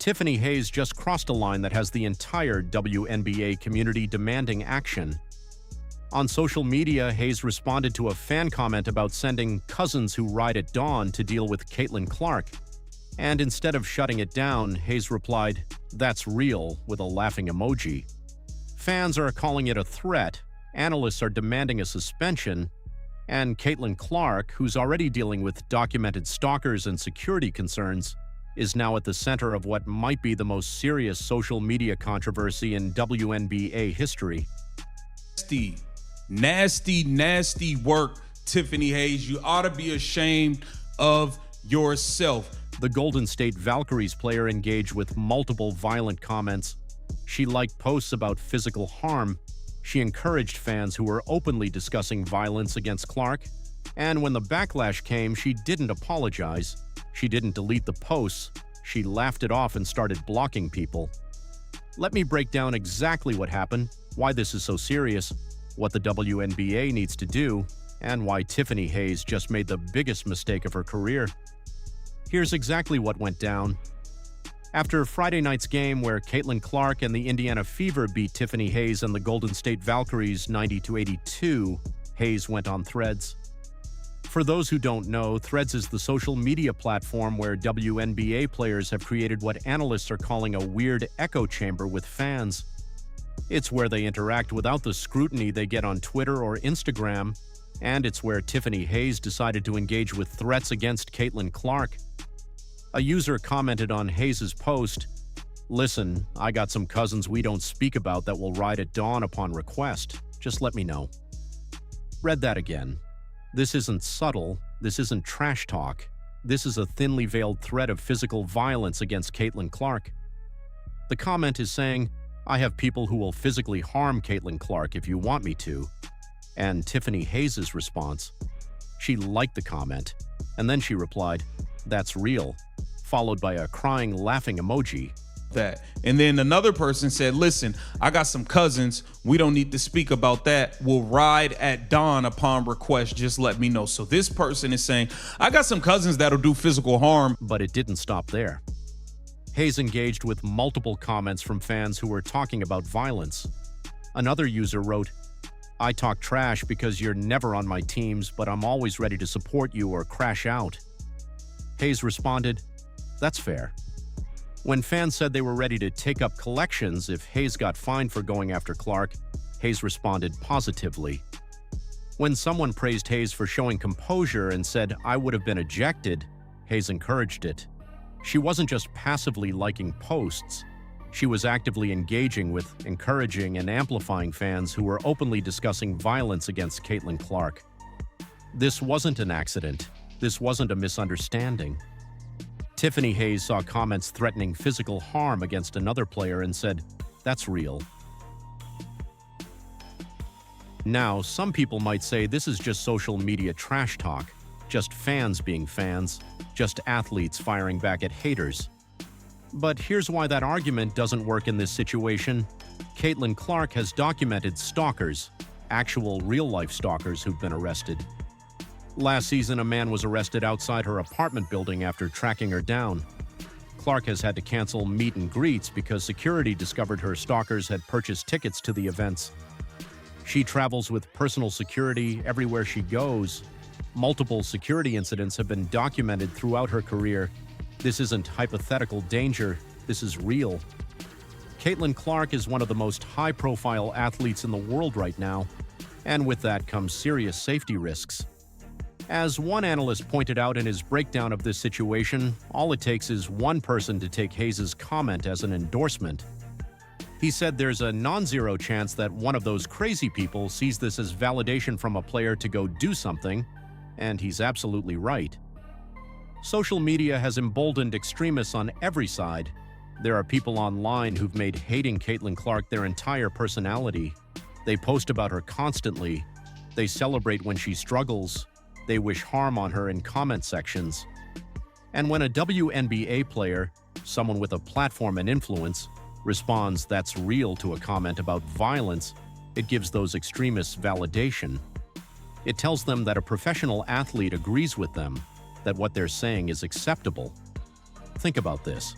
Tiffany Hayes just crossed a line that has the entire WNBA community demanding action. On social media, Hayes responded to a fan comment about sending cousins who ride at dawn to deal with Caitlin Clark. And instead of shutting it down, Hayes replied, "That's real," with a laughing emoji. Fans are calling it a threat, analysts are demanding a suspension, and Caitlin Clark, who's already dealing with documented stalkers and security concerns, is now at the center of what might be the most serious social media controversy in WNBA history. Nasty work, Tiffany Hayes. You ought to be ashamed of yourself. The Golden State Valkyries player engaged with multiple violent comments. She liked posts about physical harm. She encouraged fans who were openly discussing violence against Clark. And when the backlash came, she didn't apologize. She didn't delete the posts. She laughed it off and started blocking people. Let me break down exactly what happened, why this is so serious, what the WNBA needs to do, and why Tiffany Hayes just made the biggest mistake of her career. Here's exactly what went down. After Friday night's game where Caitlin Clark and the Indiana Fever beat Tiffany Hayes and the Golden State Valkyries 90-82, Hayes went on Threads. For those who don't know, Threads is the social media platform where WNBA players have created what analysts are calling a weird echo chamber with fans. It's where they interact without the scrutiny they get on Twitter or Instagram, and it's where Tiffany Hayes decided to engage with threats against Caitlin Clark. A user commented on Hayes' post, "Listen, I got some cousins we don't speak about that will ride at dawn upon request. Just let me know." Read that again. This isn't subtle. This isn't trash talk. This is a thinly veiled threat of physical violence against Caitlin Clark. The comment is saying, "I have people who will physically harm Caitlin Clark if you want me to." And Tiffany Hayes' response, she liked the comment, and then she replied, "That's real," followed by a crying, laughing emoji. And then another person said, "Listen, I got some cousins. We don't need to speak about that. We'll ride at dawn upon request. Just let me know." So this person is saying, "I got some cousins that'll do physical harm." But it didn't stop there. Hayes engaged with multiple comments from fans who were talking about violence. Another user wrote, "I talk trash because you're never on my teams, but I'm always ready to support you or crash out." Hayes responded, "That's fair." When fans said they were ready to take up collections if Hayes got fined for going after Clark, Hayes responded positively. When someone praised Hayes for showing composure and said, "I would have been ejected," Hayes encouraged it. She wasn't just passively liking posts. She was actively engaging with, encouraging, and amplifying fans who were openly discussing violence against Caitlin Clark. This wasn't an accident. This wasn't a misunderstanding. Tiffany Hayes saw comments threatening physical harm against another player and said, "That's real." Now, some people might say this is just social media trash talk, just fans being fans, just athletes firing back at haters. But here's why that argument doesn't work in this situation. Caitlin Clark has documented stalkers, actual real-life stalkers who've been arrested. Last season, a man was arrested outside her apartment building after tracking her down. Clark has had to cancel meet and greets because security discovered her stalkers had purchased tickets to the events. She travels with personal security everywhere she goes. Multiple security incidents have been documented throughout her career. This isn't hypothetical danger, this is real. Caitlin Clark is one of the most high-profile athletes in the world right now, and with that comes serious safety risks. As one analyst pointed out in his breakdown of this situation, all it takes is one person to take Hayes' comment as an endorsement. He said there's a non-zero chance that one of those crazy people sees this as validation from a player to go do something, and he's absolutely right. Social media has emboldened extremists on every side. There are people online who've made hating Caitlin Clark their entire personality. They post about her constantly. They celebrate when she struggles. They wish harm on her in comment sections. And when a WNBA player, someone with a platform and influence, responds "that's real" to a comment about violence, it gives those extremists validation. It tells them that a professional athlete agrees with them, that what they're saying is acceptable. Think about this.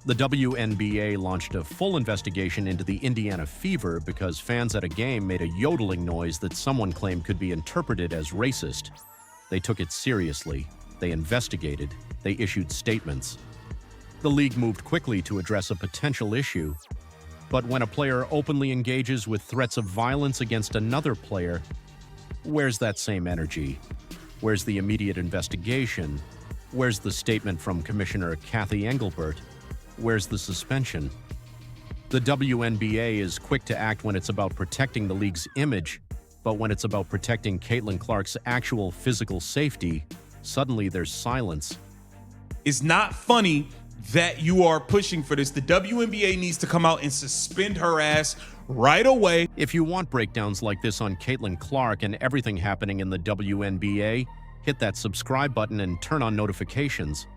The WNBA launched a full investigation into the Indiana Fever because fans at a game made a yodeling noise that someone claimed could be interpreted as racist. They took it seriously. They investigated. They issued statements. The league moved quickly to address a potential issue. But when a player openly engages with threats of violence against another player, where's that same energy? Where's the immediate investigation? Where's the statement from Commissioner Kathy Engelbert? Where's the suspension? The WNBA is quick to act when it's about protecting the league's image, but when it's about protecting Caitlin Clark's actual physical safety, suddenly there's silence. It's not funny that you are pushing for this. The WNBA needs to come out and suspend her ass right away. If you want breakdowns like this on Caitlin Clark and everything happening in the WNBA, hit that subscribe button and turn on notifications.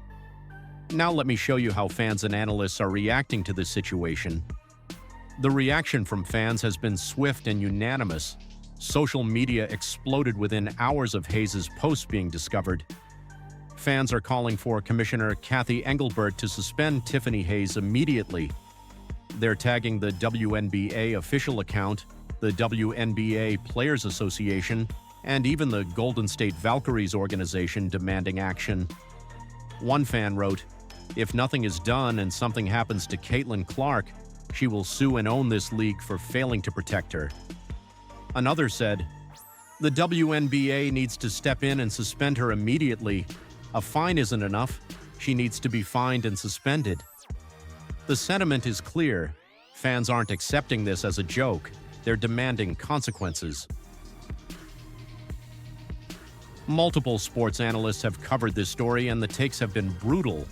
Now let me show you how fans and analysts are reacting to this situation. The reaction from fans has been swift and unanimous. Social media exploded within hours of Hayes' post being discovered. Fans are calling for Commissioner Kathy Engelbert to suspend Tiffany Hayes immediately. They're tagging the WNBA official account, the WNBA Players Association, and even the Golden State Valkyries organization demanding action. One fan wrote, "If nothing is done and something happens to Caitlin Clark, she will sue and own this league for failing to protect her." Another said, "The WNBA needs to step in and suspend her immediately. A fine isn't enough. She needs to be fined and suspended." The sentiment is clear. Fans aren't accepting this as a joke. They're demanding consequences. Multiple sports analysts have covered this story, and the takes have been brutal.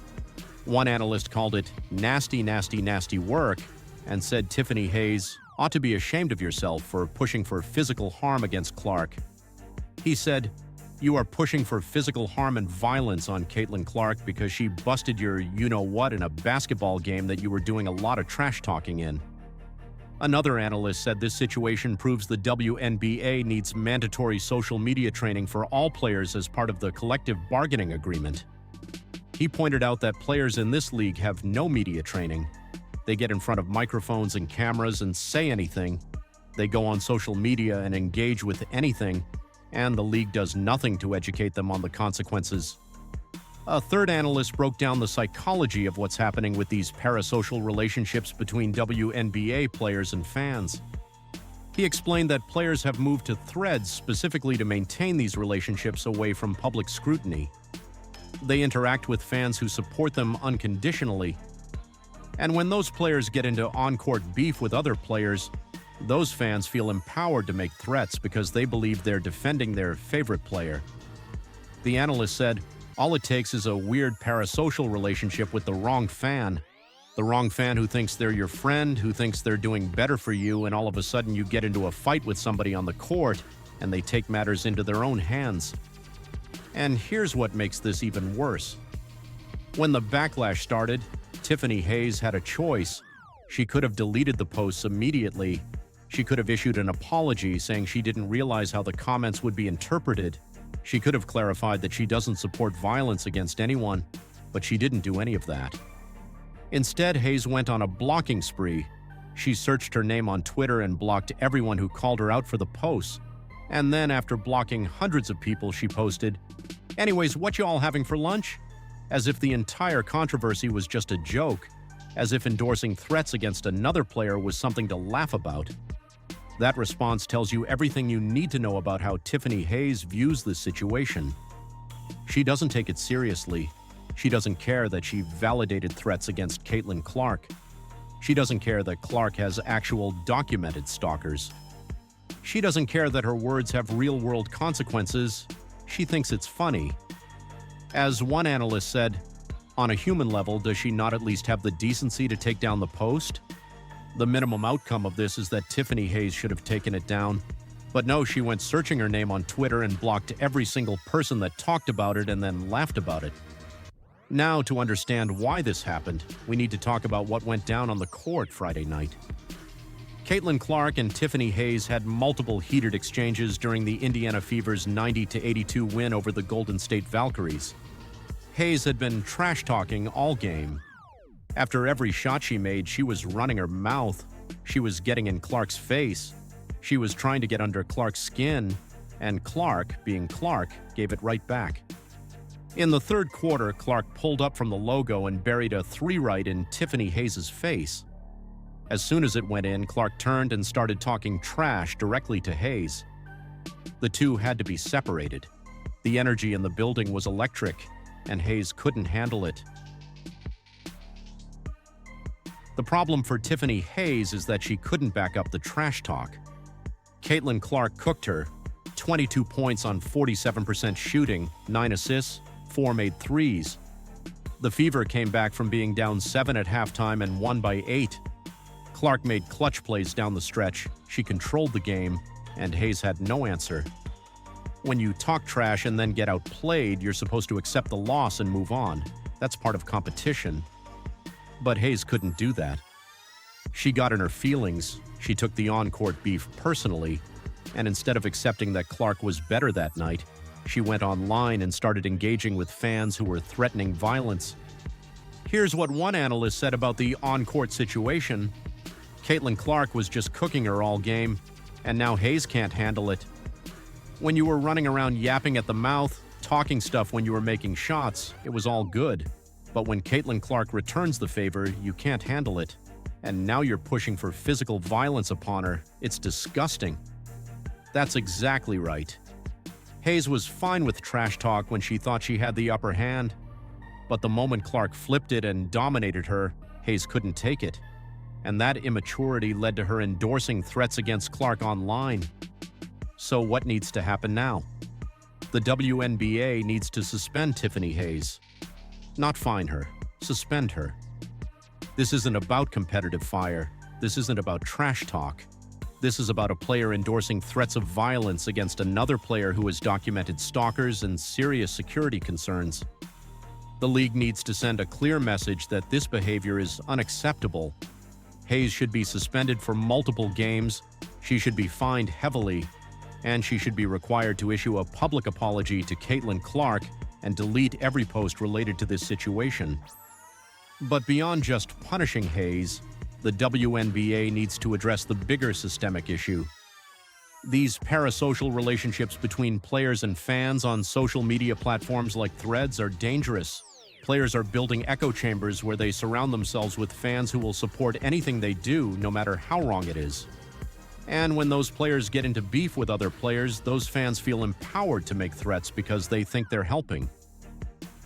One analyst called it nasty, nasty, nasty work and said Tiffany Hayes ought to be ashamed of yourself for pushing for physical harm against Clark. He said, "You are pushing for physical harm and violence on Caitlin Clark because she busted your you-know-what in a basketball game that you were doing a lot of trash talking in." Another analyst said this situation proves the WNBA needs mandatory social media training for all players as part of the collective bargaining agreement. He pointed out that players in this league have no media training. They get in front of microphones and cameras and say anything. They go on social media and engage with anything, and the league does nothing to educate them on the consequences. A third analyst broke down the psychology of what's happening with these parasocial relationships between WNBA players and fans. He explained that players have moved to threads specifically to maintain these relationships away from public scrutiny. They interact with fans who support them unconditionally. And when those players get into on-court beef with other players, those fans feel empowered to make threats because they believe they're defending their favorite player. The analyst said, "All it takes is a weird parasocial relationship with the wrong fan. The wrong fan who thinks they're your friend, who thinks they're doing better for you, and all of a sudden you get into a fight with somebody on the court, and they take matters into their own hands." And here's what makes this even worse. When the backlash started, Tiffany Hayes had a choice. She could have deleted the posts immediately. She could have issued an apology saying she didn't realize how the comments would be interpreted. She could have clarified that she doesn't support violence against anyone, but she didn't do any of that. Instead, Hayes went on a blocking spree. She searched her name on Twitter and blocked everyone who called her out for the posts. And then, after blocking hundreds of people, she posted, "Anyways, what you all having for lunch?" As if the entire controversy was just a joke, as if endorsing threats against another player was something to laugh about. That response tells you everything you need to know about how Tiffany Hayes views this situation. She doesn't take it seriously. She doesn't care that she validated threats against Caitlin Clark. She doesn't care that Clark has actual documented stalkers. She doesn't care that her words have real-world consequences. She thinks it's funny. As one analyst said, "On a human level, does she not at least have the decency to take down the post?" The minimum outcome of this is that Tiffany Hayes should have taken it down. But no, she went searching her name on Twitter and blocked every single person that talked about it and then laughed about it. Now, to understand why this happened, we need to talk about what went down on the court Friday night. Caitlin Clark and Tiffany Hayes had multiple heated exchanges during the Indiana Fever's 90-82 win over the Golden State Valkyries. Hayes had been trash-talking all game. After every shot she made, she was running her mouth. She was getting in Clark's face. She was trying to get under Clark's skin, and Clark, being Clark, gave it right back. In the third quarter, Clark pulled up from the logo and buried a three-right in Tiffany Hayes' face. As soon as it went in, Clark turned and started talking trash directly to Hayes. The two had to be separated. The energy in the building was electric, and Hayes couldn't handle it. The problem for Tiffany Hayes is that she couldn't back up the trash talk. Caitlin Clark cooked her, 22 points on 47% shooting, 9 assists, 4 made threes. The Fever came back from being down 7 at halftime and won by 8. Clark made clutch plays down the stretch, she controlled the game, and Hayes had no answer. When you talk trash and then get outplayed, you're supposed to accept the loss and move on. That's part of competition. But Hayes couldn't do that. She got in her feelings, she took the on-court beef personally, and instead of accepting that Clark was better that night, she went online and started engaging with fans who were threatening violence. Here's what one analyst said about the on-court situation. Caitlin Clark was just cooking her all game, and now Hayes can't handle it. When you were running around yapping at the mouth, talking stuff when you were making shots, it was all good. But when Caitlin Clark returns the favor, you can't handle it. And now you're pushing for physical violence upon her. It's disgusting. That's exactly right. Hayes was fine with trash talk when she thought she had the upper hand. But the moment Clark flipped it and dominated her, Hayes couldn't take it. And that immaturity led to her endorsing threats against Clark online. So what needs to happen now? The WNBA needs to suspend Tiffany Hayes. Not fine her, suspend her. This isn't about competitive fire. This isn't about trash talk. This is about a player endorsing threats of violence against another player who has documented stalkers and serious security concerns. The league needs to send a clear message that this behavior is unacceptable. Hayes should be suspended for multiple games, she should be fined heavily, and she should be required to issue a public apology to Caitlin Clark and delete every post related to this situation. But beyond just punishing Hayes, the WNBA needs to address the bigger systemic issue. These parasocial relationships between players and fans on social media platforms like Threads are dangerous. Players are building echo chambers where they surround themselves with fans who will support anything they do, no matter how wrong it is. And when those players get into beef with other players, those fans feel empowered to make threats because they think they're helping.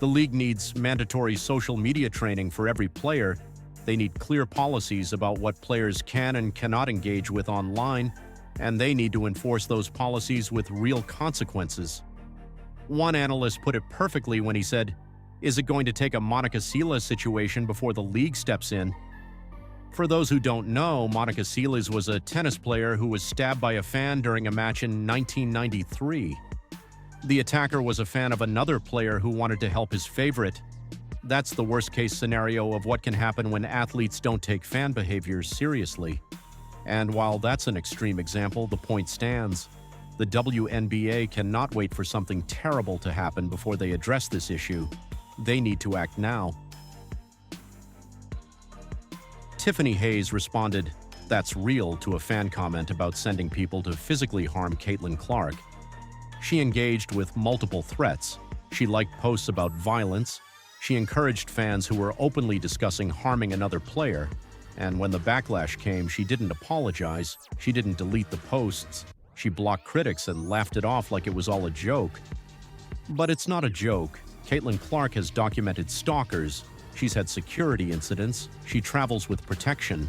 The league needs mandatory social media training for every player. They need clear policies about what players can and cannot engage with online, and they need to enforce those policies with real consequences. One analyst put it perfectly when he said, "Is it going to take a Monica Seles situation before the league steps in?" For those who don't know, Monica Seles was a tennis player who was stabbed by a fan during a match in 1993. The attacker was a fan of another player who wanted to help his favorite. That's the worst-case scenario of what can happen when athletes don't take fan behaviors seriously. And while that's an extreme example, the point stands. The WNBA cannot wait for something terrible to happen before they address this issue. They need to act now. Tiffany Hayes responded, "That's real," to a fan comment about sending people to physically harm Caitlin Clark. She engaged with multiple threats. She liked posts about violence. She encouraged fans who were openly discussing harming another player. And when the backlash came, she didn't apologize. She didn't delete the posts. She blocked critics and laughed it off like it was all a joke. But it's not a joke. Caitlin Clark has documented stalkers. She's had security incidents. She travels with protection.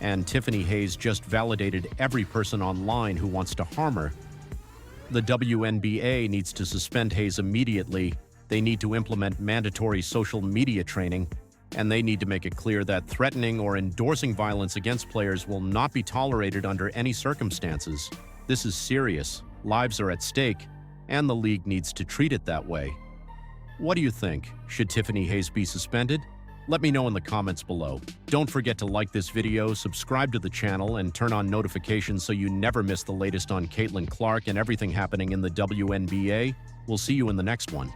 And Tiffany Hayes just validated every person online who wants to harm her. The WNBA needs to suspend Hayes immediately. They need to implement mandatory social media training. And they need to make it clear that threatening or endorsing violence against players will not be tolerated under any circumstances. This is serious. Lives are at stake. And the league needs to treat it that way. What do you think? Should Tiffany Hayes be suspended? Let me know in the comments below. Don't forget to like this video, subscribe to the channel, and turn on notifications so you never miss the latest on Caitlin Clark and everything happening in the WNBA. We'll see you in the next one.